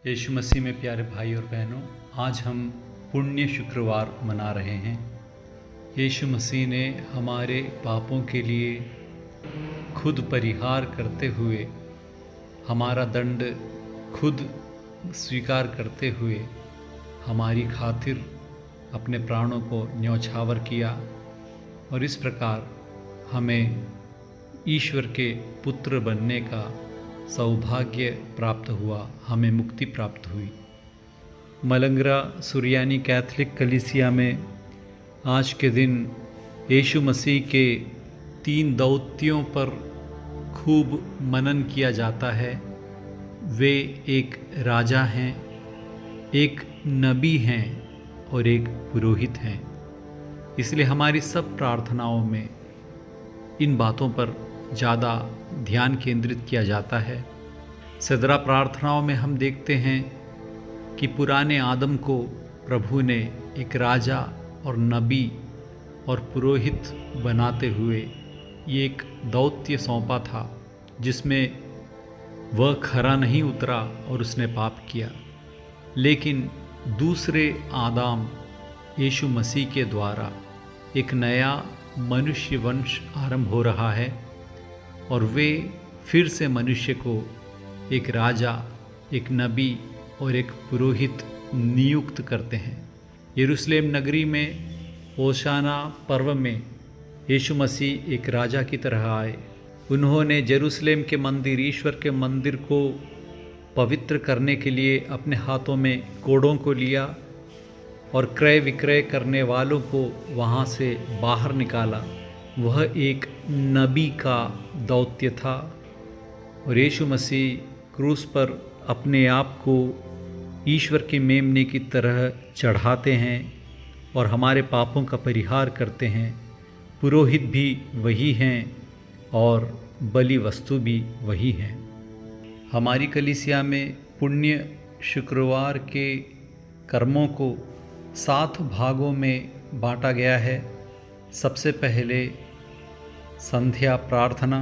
यीशु मसीह में प्यारे भाई और बहनों, आज हम पुण्य शुक्रवार मना रहे हैं। यीशु मसीह ने हमारे पापों के लिए खुद परिहार करते हुए, हमारा दंड खुद स्वीकार करते हुए हमारी खातिर अपने प्राणों को न्यौछावर किया और इस प्रकार हमें ईश्वर के पुत्र बनने का सौभाग्य प्राप्त हुआ, हमें मुक्ति प्राप्त हुई। मलंगरा सुरियानी कैथलिक कलीसिया में आज के दिन यीशु मसीह के 3 दौत्यों पर खूब मनन किया जाता है। वे एक राजा हैं, एक नबी हैं और एक पुरोहित हैं। इसलिए हमारी सब प्रार्थनाओं में इन बातों पर ज़्यादा ध्यान केंद्रित किया जाता है। सदरा प्रार्थनाओं में हम देखते हैं कि पुराने आदम को प्रभु ने एक राजा और नबी और पुरोहित बनाते हुए ये एक दौत्य सौंपा था, जिसमें वह खरा नहीं उतरा और उसने पाप किया। लेकिन दूसरे आदम यीशु मसीह के द्वारा एक नया मनुष्य वंश आरंभ हो रहा है और वे फिर से मनुष्य को एक राजा, एक नबी और एक पुरोहित नियुक्त करते हैं। यरूशलेम नगरी में होशाना पर्व में यीशु मसीह एक राजा की तरह आए। उन्होंने यरूशलेम के मंदिर, ईश्वर के मंदिर को पवित्र करने के लिए अपने हाथों में कोड़ों को लिया और क्रय विक्रय करने वालों को वहाँ से बाहर निकाला। वह एक नबी का दौत्य था और यीशु मसीह क्रूस पर अपने आप को ईश्वर के मेमने की तरह चढ़ाते हैं और हमारे पापों का परिहार करते हैं। पुरोहित भी वही हैं और बलि वस्तु भी वही हैं। हमारी कलीसिया में पुण्य शुक्रवार के कर्मों को 7 भागों में बांटा गया है। सबसे पहले संध्या प्रार्थना,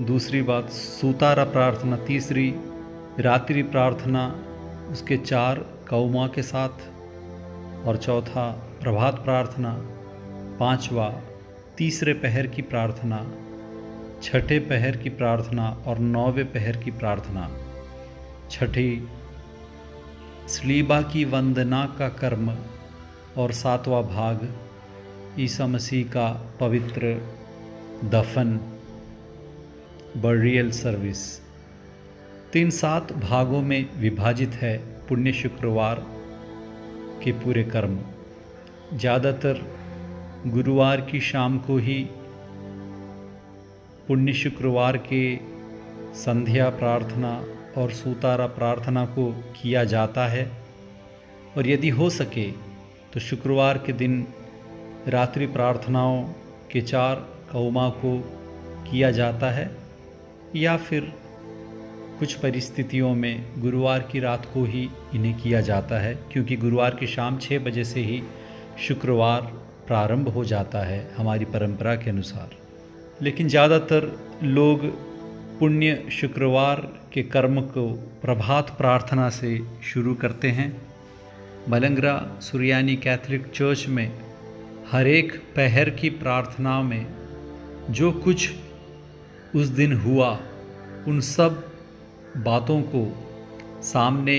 दूसरी बात सूतारा प्रार्थना, तीसरी रात्रि प्रार्थना उसके 4 कौमा के साथ, और चौथा प्रभात प्रार्थना, 5वां तीसरे पहर की प्रार्थना, छठे पहर की प्रार्थना और 9वें पहर की प्रार्थना, छठी स्लीबा की वंदना का कर्म और 7वां भाग ईसा मसीह का पवित्र दफन, बरियल सर्विस। 7 भागों में विभाजित है पुण्य शुक्रवार के पूरे कर्म। ज़्यादातर गुरुवार की शाम को ही पुण्य शुक्रवार के संध्या प्रार्थना और सूतारा प्रार्थना को किया जाता है और यदि हो सके तो शुक्रवार के दिन रात्रि प्रार्थनाओं के 4 कौमा को किया जाता है, या फिर कुछ परिस्थितियों में गुरुवार की रात को ही इन्हें किया जाता है, क्योंकि गुरुवार की शाम 6 बजे से ही शुक्रवार प्रारंभ हो जाता है हमारी परंपरा के अनुसार। लेकिन ज़्यादातर लोग पुण्य शुक्रवार के कर्म को प्रभात प्रार्थना से शुरू करते हैं। मलंगरा सुरियानी कैथलिक चर्च में हर एक पहर की प्रार्थना में जो कुछ उस दिन हुआ, उन सब बातों को सामने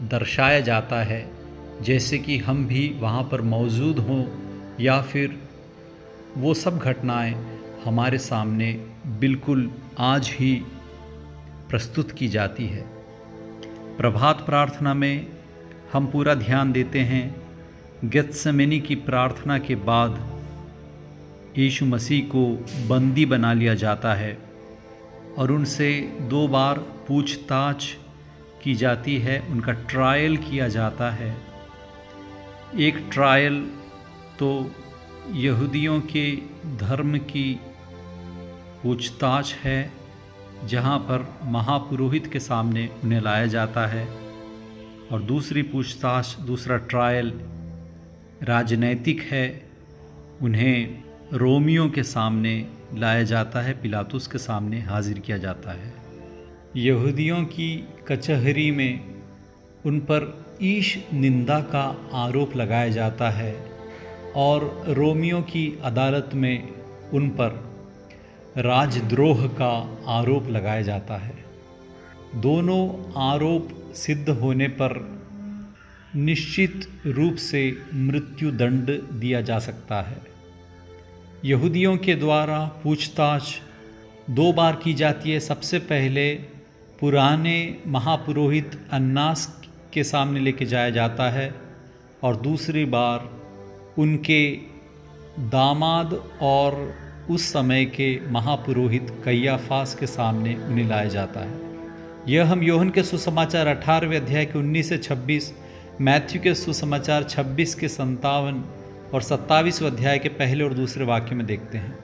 दर्शाया जाता है, जैसे कि हम भी वहाँ पर मौजूद हों, या फिर वो सब घटनाएं हमारे सामने बिल्कुल आज ही प्रस्तुत की जाती है। प्रभात प्रार्थना में हम पूरा ध्यान देते हैं। गेत्सेमनी की प्रार्थना के बाद यीशु मसीह को बंदी बना लिया जाता है और उनसे 2 बार पूछताछ की जाती है, उनका ट्रायल किया जाता है। एक ट्रायल तो यहूदियों के धर्म की पूछताछ है, जहाँ पर महापुरोहित के सामने उन्हें लाया जाता है, और दूसरी पूछताछ, दूसरा ट्रायल राजनैतिक है। उन्हें रोमियों के सामने लाया जाता है, पिलातुस के सामने हाजिर किया जाता है। यहूदियों की कचहरी में उन पर ईश निंदा का आरोप लगाया जाता है और रोमियों की अदालत में उन पर राजद्रोह का आरोप लगाया जाता है। दोनों आरोप सिद्ध होने पर निश्चित रूप से मृत्यु दंड दिया जा सकता है। यहूदियों के द्वारा पूछताछ 2 बार की जाती है। सबसे पहले पुराने महापुरोहित अन्नास के सामने लेके जाया जाता है और दूसरी बार उनके दामाद और उस समय के महापुरोहित कैयाफास के सामने उन्हें लाया जाता है। यह हम योहन के सुसमाचार 18वें अध्याय के 19 से 26, मैथ्यू के सुसमाचार 26 के 57 और 27वें अध्याय के पहले और दूसरे वाक्य में देखते हैं।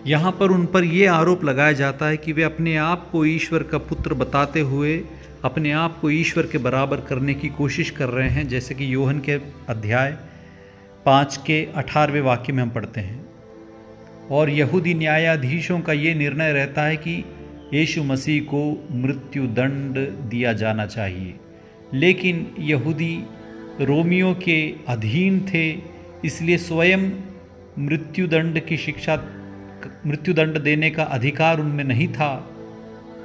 यहाँ पर उन पर यह आरोप लगाया जाता है कि वे अपने आप को ईश्वर का पुत्र बताते हुए अपने आप को ईश्वर के बराबर करने की कोशिश कर रहे हैं, जैसे कि योहन के अध्याय 5 के 18वें वाक्य में हम पढ़ते हैं। और यहूदी न्यायाधीशों का ये निर्णय रहता है कि यीशु मसीह को मृत्यु दंड दिया जाना चाहिए, लेकिन यहूदी रोमियों के अधीन थे, इसलिए स्वयं मृत्युदंड देने का अधिकार उनमें नहीं था।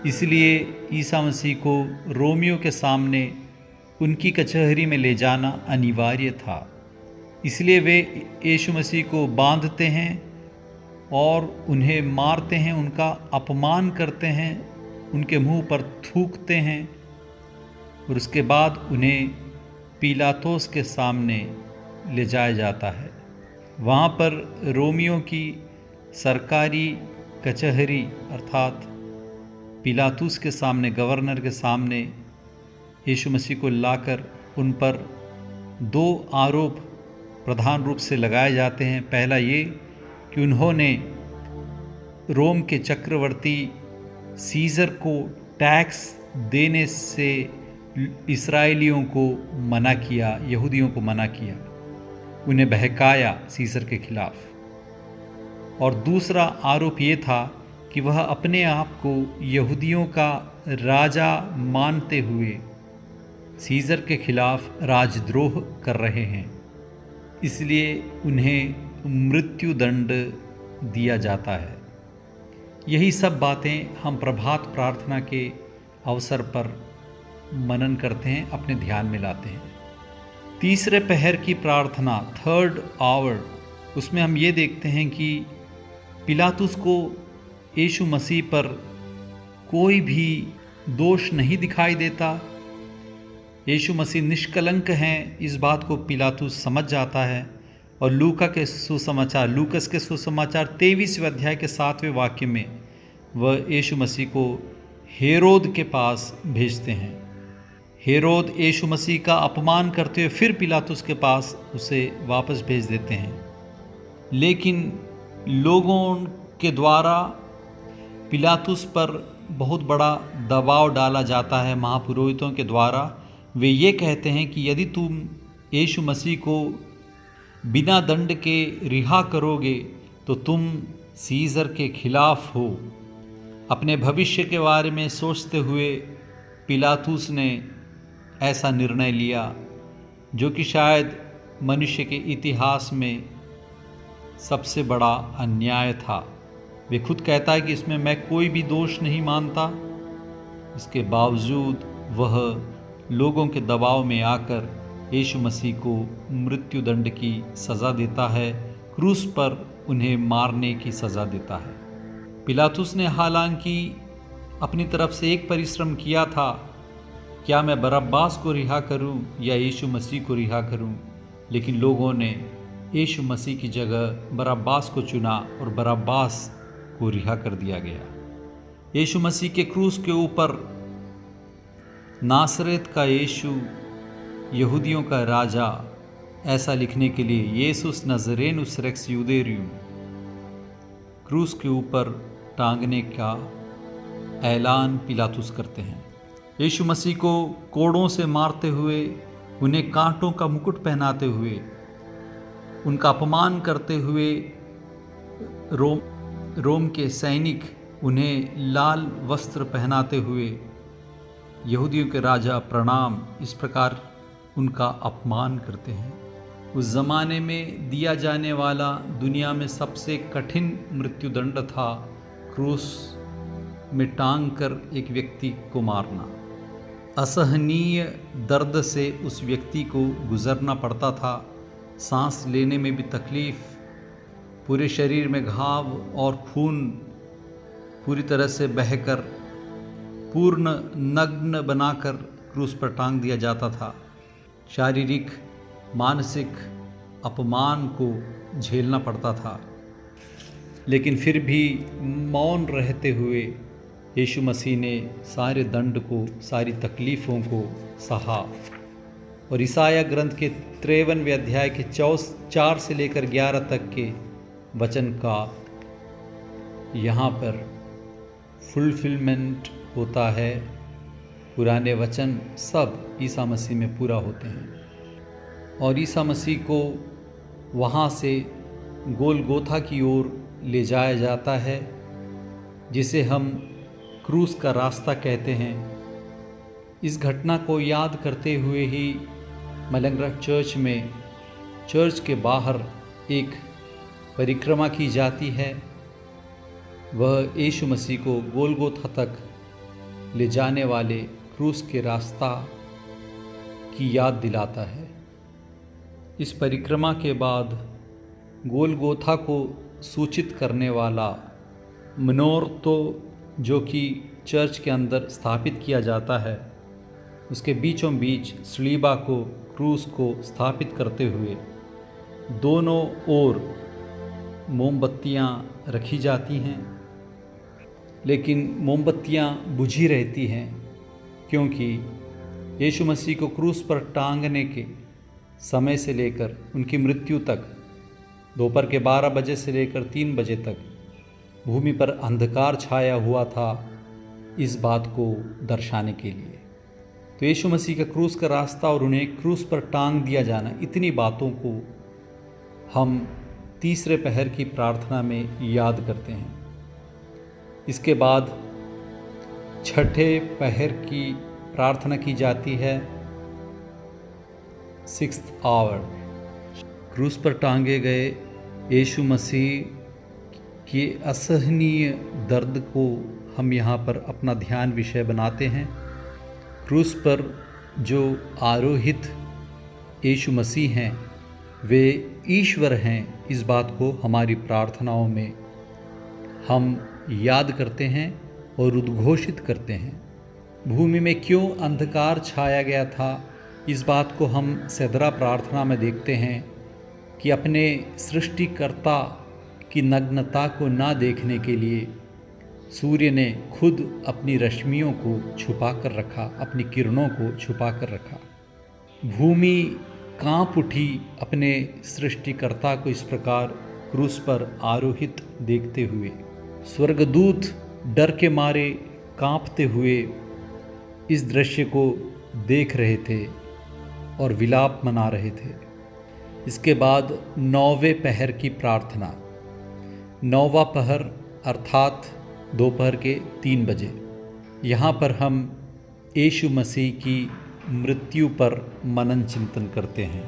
इसलिए ईसा मसीह को रोमियों के सामने उनकी कचहरी में ले जाना अनिवार्य था। इसलिए वे यीशु मसीह को बांधते हैं और उन्हें मारते हैं, उनका अपमान करते हैं, उनके मुंह पर थूकते हैं और उसके बाद उन्हें पिलातोस के सामने ले जाया जाता है। वहाँ पर रोमियों की सरकारी कचहरी अर्थात पिलातुस के सामने, गवर्नर के सामने यीशु मसीह को लाकर उन पर 2 आरोप प्रधान रूप से लगाए जाते हैं। पहला ये कि उन्होंने रोम के चक्रवर्ती सीजर को टैक्स देने से इस्राएलियों को मना किया, यहूदियों को मना किया, उन्हें बहकाया सीजर के खिलाफ। और दूसरा आरोप ये था कि वह अपने आप को यहूदियों का राजा मानते हुए सीजर के खिलाफ राजद्रोह कर रहे हैं, इसलिए उन्हें मृत्यु दंड दिया जाता है। यही सब बातें हम प्रभात प्रार्थना के अवसर पर मनन करते हैं, अपने ध्यान में लाते हैं। तीसरे पहर की प्रार्थना, 3rd आवर, उसमें हम ये देखते हैं कि पिलातुस को यीशु मसीह पर कोई भी दोष नहीं दिखाई देता। यीशु मसीह निष्कलंक हैं, इस बात को पिलातुस समझ जाता है और लूकस के सुसमाचार 23वें अध्याय के 7वें वाक्य में वह यीशु मसीह को हेरोद के पास भेजते हैं। हेरोद यीशु मसीह का अपमान करते हुए फिर पिलातुस के पास उसे वापस भेज देते हैं, लेकिन लोगों के द्वारा पिलातुस पर बहुत बड़ा दबाव डाला जाता है महापुरोहितों के द्वारा। वे ये कहते हैं कि यदि तुम यीशु मसीह को बिना दंड के रिहा करोगे तो तुम सीजर के खिलाफ हो। अपने भविष्य के बारे में सोचते हुए पिलातुस ने ऐसा निर्णय लिया, जो कि शायद मनुष्य के इतिहास में सबसे बड़ा अन्याय था। वे खुद कहता है कि इसमें मैं कोई भी दोष नहीं मानता, इसके बावजूद वह लोगों के दबाव में आकर यीशु मसीह को मृत्यु दंड की सज़ा देता है, क्रूस पर उन्हें मारने की सज़ा देता है। पिलातुस ने हालांकि अपनी तरफ से एक परिश्रम किया था, क्या मैं बरअब्बास को रिहा करूं या यीशु मसीह को रिहा करूं, लेकिन लोगों ने यीशु मसीह की जगह बरअब्बास को चुना और बरअब्बास को रिहा कर दिया गया। यीशु मसीह के क्रूस के ऊपर नासरेत का यीशु यहूदियों का राजा, ऐसा लिखने के लिए येसुस नजरेनुस रेक्स यूदेरियम क्रूस के ऊपर टांगने का ऐलान पिलातुस करते हैं। यीशु मसीह को कोड़ों से मारते हुए, उन्हें कांटों का मुकुट पहनाते हुए, उनका अपमान करते हुए रोम के सैनिक उन्हें लाल वस्त्र पहनाते हुए यहूदियों के राजा प्रणाम, इस प्रकार उनका अपमान करते हैं। उस ज़माने में दिया जाने वाला दुनिया में सबसे कठिन मृत्युदंड था क्रूस में टांग कर एक व्यक्ति को मारना। असहनीय दर्द से उस व्यक्ति को गुजरना पड़ता था, सांस लेने में भी तकलीफ़, पूरे शरीर में घाव और खून पूरी तरह से बहकर पूर्ण नग्न बनाकर क्रूस पर टांग दिया जाता था। शारीरिक मानसिक अपमान को झेलना पड़ता था, लेकिन फिर भी मौन रहते हुए यीशु मसीह ने सारे दंड को, सारी तकलीफ़ों को सहा। और ईसाया ग्रंथ के 53वें अध्याय के 4 से लेकर 11 तक के वचन का यहाँ पर फुलफिलमेंट होता है। पुराने वचन सब ईसा मसीह में पूरा होते हैं और ईसा मसीह को वहाँ से गोलगोथा की ओर ले जाया जाता है, जिसे हम क्रूस का रास्ता कहते हैं। इस घटना को याद करते हुए ही मलंगरा चर्च में, चर्च के बाहर एक परिक्रमा की जाती है। वह यीशु मसीह को गोलगोथा तक ले जाने वाले क्रूस के रास्ता की याद दिलाता है। इस परिक्रमा के बाद गोलगोथा को सूचित करने वाला मनोर, तो जो कि चर्च के अंदर स्थापित किया जाता है, उसके बीचों बीच सलीबा को, क्रूस को स्थापित करते हुए दोनों ओर मोमबत्तियां रखी जाती हैं, लेकिन मोमबत्तियां बुझी रहती हैं, क्योंकि यीशु मसीह को क्रूस पर टांगने के समय से लेकर उनकी मृत्यु तक दोपहर के 12 बजे से लेकर 3 बजे तक भूमि पर अंधकार छाया हुआ था, इस बात को दर्शाने के लिए। तो यीशु मसीह का क्रूस का रास्ता और उन्हें क्रूस पर टांग दिया जाना, इतनी बातों को हम तीसरे पहर की प्रार्थना में याद करते हैं। इसके बाद छठे पहर की प्रार्थना की जाती है, 6th आवर। क्रूस पर टांगे गए यीशु मसीह के असहनीय दर्द को हम यहाँ पर अपना ध्यान विषय बनाते हैं। क्रूस पर जो आरोहित यीशु मसीह हैं, वे ईश्वर हैं, इस बात को हमारी प्रार्थनाओं में हम याद करते हैं और उद्घोषित करते हैं। भूमि में क्यों अंधकार छाया गया था, इस बात को हम सदरा प्रार्थना में देखते हैं कि अपने सृष्टिकर्ता की नग्नता को ना देखने के लिए सूर्य ने खुद अपनी रश्मियों को छुपा कर रखा, अपनी किरणों को छुपा कर रखा। भूमि कांप उठी अपने सृष्टिकर्ता को इस प्रकार क्रूस पर आरोहित देखते हुए। स्वर्गदूत डर के मारे कांपते हुए इस दृश्य को देख रहे थे और विलाप मना रहे थे। इसके बाद 9वें पहर की प्रार्थना, 9वां पहर अर्थात दोपहर के 3 बजे। यहाँ पर हम यीशु मसीह की मृत्यु पर मनन चिंतन करते हैं।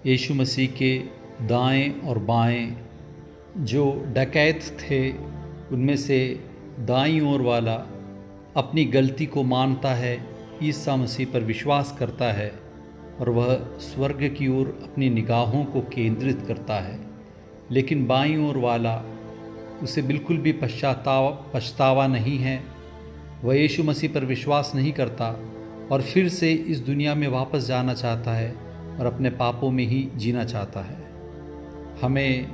यीशु मसीह के दाएं और बाएं जो डकैत थे, उनमें से दाईं ओर वाला अपनी गलती को मानता है, ईसा मसीह पर विश्वास करता है और वह स्वर्ग की ओर अपनी निगाहों को केंद्रित करता है। लेकिन बाईं ओर वाला, उसे बिल्कुल भी पछतावा नहीं है, वह यीशु मसीह पर विश्वास नहीं करता और फिर से इस दुनिया में वापस जाना चाहता है और अपने पापों में ही जीना चाहता है। हमें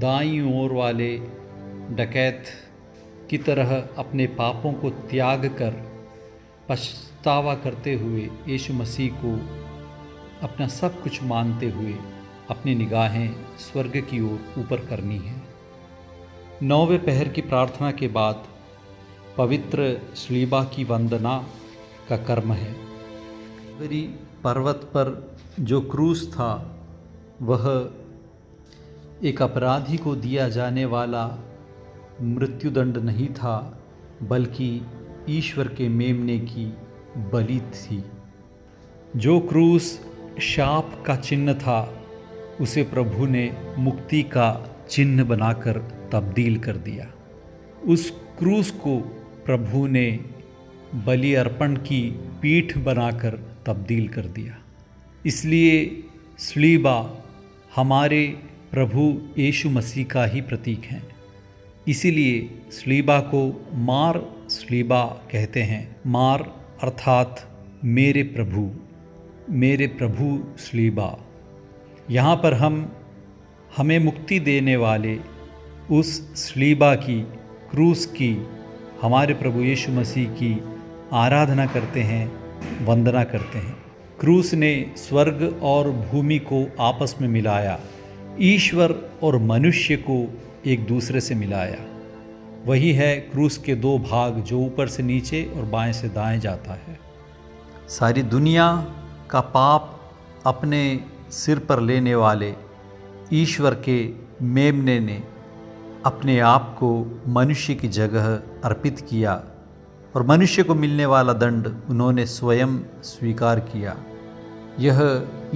दाईं ओर वाले डकैत की तरह अपने पापों को त्याग कर पछतावा करते हुए यीशु मसीह को अपना सब कुछ मानते हुए अपनी निगाहें स्वर्ग की ओर ऊपर करनी है। 9वें पहर की प्रार्थना के बाद पवित्र सलीबा की वंदना का कर्म है। कलवरी पर्वत पर जो क्रूस था, वह एक अपराधी को दिया जाने वाला मृत्युदंड नहीं था, बल्कि ईश्वर के मेमने की बलि थी। जो क्रूस शाप का चिन्ह था उसे प्रभु ने मुक्ति का चिन्ह बनाकर तब्दील कर दिया। उस क्रूस को प्रभु ने बलि अर्पण की पीठ बनाकर तब्दील कर दिया। इसलिए स्लीबा हमारे प्रभु यीशु मसीह का ही प्रतीक है। इसीलिए स्लीबा को मार स्लीबा कहते हैं। मार अर्थात मेरे प्रभु स्लीबा। यहाँ पर हमें मुक्ति देने वाले उस स्लीबा की, क्रूस की, हमारे प्रभु यीशु मसीह की आराधना करते हैं, वंदना करते हैं। क्रूस ने स्वर्ग और भूमि को आपस में मिलाया, ईश्वर और मनुष्य को एक दूसरे से मिलाया। वही है क्रूस के दो भाग, जो ऊपर से नीचे और बाएं से दाएं जाता है। सारी दुनिया का पाप अपने सिर पर लेने वाले ईश्वर के मेमने ने अपने आप को मनुष्य की जगह अर्पित किया और मनुष्य को मिलने वाला दंड उन्होंने स्वयं स्वीकार किया। यह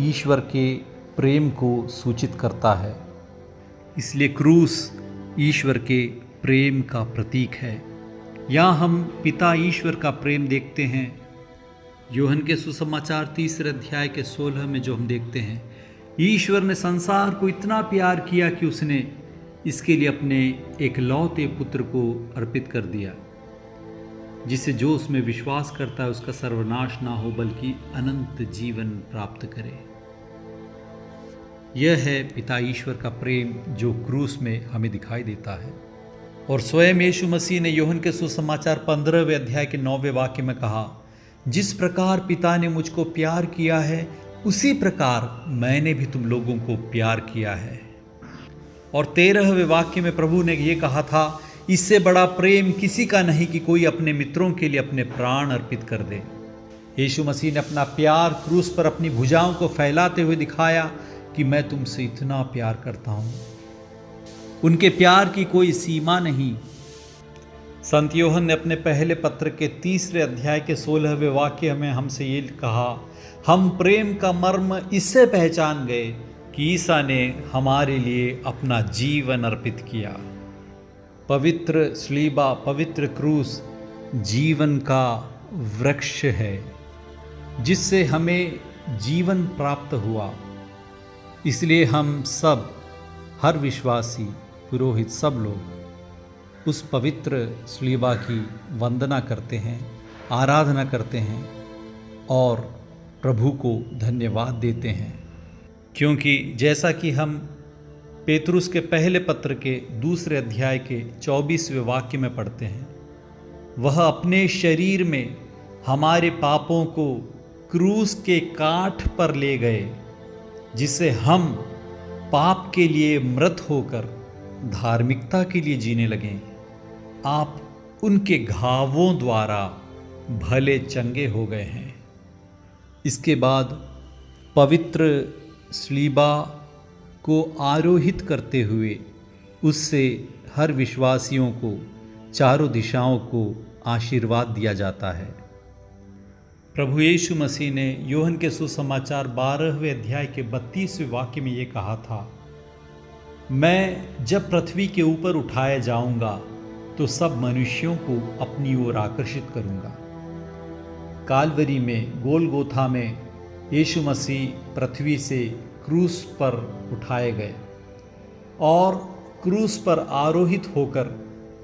ईश्वर के प्रेम को सूचित करता है। इसलिए क्रूस ईश्वर के प्रेम का प्रतीक है। यहाँ हम पिता ईश्वर का प्रेम देखते हैं। यूहन्ना के सुसमाचार 3 अध्याय के 16 में जो हम देखते हैं, ईश्वर ने संसार को इतना प्यार किया कि उसने इसके लिए अपने एकलौते पुत्र को अर्पित कर दिया, जिससे जो उसमें विश्वास करता है उसका सर्वनाश ना हो बल्कि अनंत जीवन प्राप्त करे। यह है पिता ईश्वर का प्रेम जो क्रूस में हमें दिखाई देता है। और स्वयं यीशु मसीह ने यूहन्ना के सुसमाचार 15वें अध्याय के 9वें वाक्य में कहा, जिस प्रकार पिता ने मुझको प्यार किया है उसी प्रकार मैंने भी तुम लोगों को प्यार किया है। और 13वें वाक्य में प्रभु ने ये कहा था, इससे बड़ा प्रेम किसी का नहीं कि कोई अपने मित्रों के लिए अपने प्राण अर्पित कर दे। यीशु मसीह ने अपना प्यार क्रूस पर अपनी भुजाओं को फैलाते हुए दिखाया कि मैं तुमसे इतना प्यार करता हूँ। उनके प्यार की कोई सीमा नहीं। संत यूहन्ना ने अपने पहले पत्र के 3 अध्याय के 16वें वाक्य में हमसे ये कहा, हम प्रेम का मर्म इससे पहचान गए कि ईसा ने हमारे लिए अपना जीवन अर्पित किया। पवित्र स्लीबा, पवित्र क्रूस जीवन का वृक्ष है जिससे हमें जीवन प्राप्त हुआ। इसलिए हम सब, हर विश्वासी, पुरोहित, सब लोग उस पवित्र स्लीबा की वंदना करते हैं, आराधना करते हैं और प्रभु को धन्यवाद देते हैं। क्योंकि जैसा कि हम पेतरुस के पहले पत्र के 2 अध्याय के 24वें वाक्य में पढ़ते हैं, वह अपने शरीर में हमारे पापों को क्रूस के काठ पर ले गए, जिससे हम पाप के लिए मृत होकर धार्मिकता के लिए जीने लगें। आप उनके घावों द्वारा भले चंगे हो गए हैं। इसके बाद पवित्र स्लीबा को आरोहित करते हुए उससे हर विश्वासियों को चारों दिशाओं को आशीर्वाद दिया जाता है। प्रभु यीशु मसीह ने यूहन्ना के सुसमाचार 12वें अध्याय के 32वें वाक्य में ये कहा था, मैं जब पृथ्वी के ऊपर उठाया जाऊंगा तो सब मनुष्यों को अपनी ओर आकर्षित करूंगा। कालवरी में, गोलगोथा में यीशु मसीह पृथ्वी से क्रूस पर उठाए गए और क्रूस पर आरोहित होकर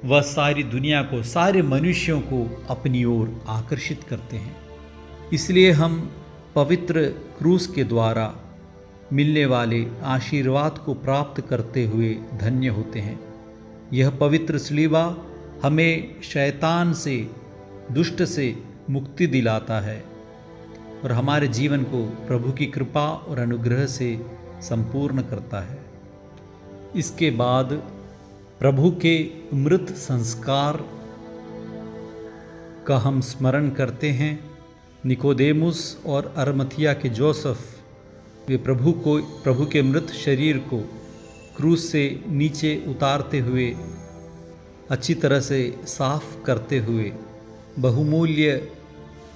वह सारी दुनिया को, सारे मनुष्यों को अपनी ओर आकर्षित करते हैं। इसलिए हम पवित्र क्रूस के द्वारा मिलने वाले आशीर्वाद को प्राप्त करते हुए धन्य होते हैं। यह पवित्र स्लीबा हमें शैतान से, दुष्ट से मुक्ति दिलाता है और हमारे जीवन को प्रभु की कृपा और अनुग्रह से संपूर्ण करता है। इसके बाद प्रभु के मृत संस्कार का हम स्मरण करते हैं। निकोदेमुस और अरमथिया के जोसेफ, वे प्रभु के मृत शरीर को क्रूस से नीचे उतारते हुए, अच्छी तरह से साफ करते हुए बहुमूल्य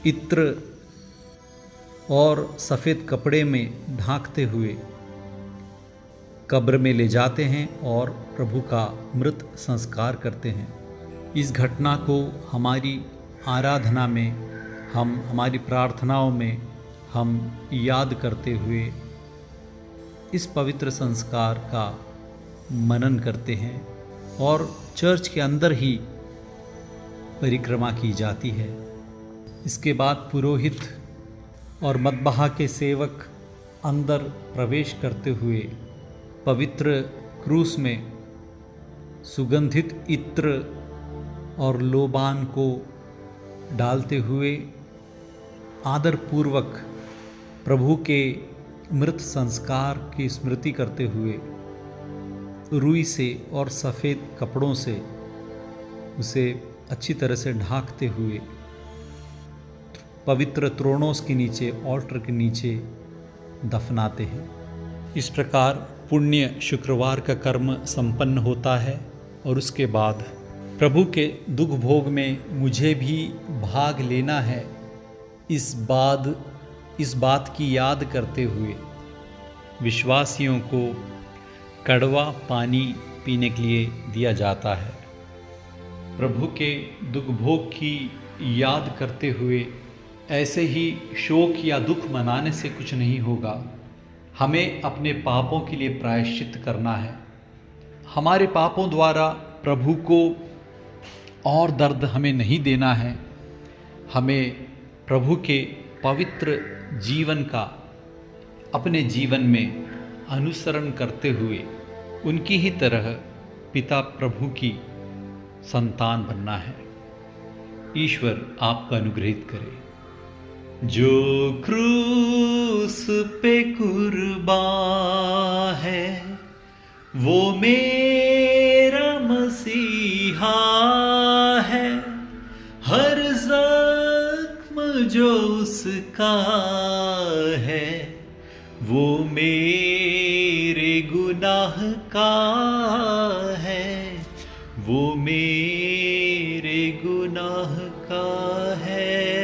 इत्र और सफ़ेद कपड़े में ढांकते हुए कब्र में ले जाते हैं और प्रभु का मृत संस्कार करते हैं। इस घटना को हमारी आराधना में हमारी प्रार्थनाओं में हम याद करते हुए इस पवित्र संस्कार का मनन करते हैं और चर्च के अंदर ही परिक्रमा की जाती है। इसके बाद पुरोहित और मतबहा के सेवक अंदर प्रवेश करते हुए पवित्र क्रूस में सुगंधित इत्र और लोबान को डालते हुए आदरपूर्वक प्रभु के मृत संस्कार की स्मृति करते हुए रुई से और सफ़ेद कपड़ों से उसे अच्छी तरह से ढांकते हुए पवित्र त्रोणोस के नीचे, ऑल्टर के नीचे दफनाते हैं। इस प्रकार पुण्य शुक्रवार का कर्म संपन्न होता है और उसके बाद प्रभु के दुख भोग में मुझे भी भाग लेना है, इस बात की याद करते हुए विश्वासियों को कड़वा पानी पीने के लिए दिया जाता है। प्रभु के दुख भोग की याद करते हुए ऐसे ही शोक या दुख मनाने से कुछ नहीं होगा। हमें अपने पापों के लिए प्रायश्चित करना है। हमारे पापों द्वारा प्रभु को और दर्द हमें नहीं देना है। हमें प्रभु के पवित्र जीवन का अपने जीवन में अनुसरण करते हुए उनकी ही तरह पिता प्रभु की संतान बनना है। ईश्वर आपका अनुग्रहित करे। जो क्रूस पे कुर्बान है वो मेरा मसीहा है, हर जख्म जो उसका है वो मेरे गुनाह का है, वो मेरे गुनाह का है।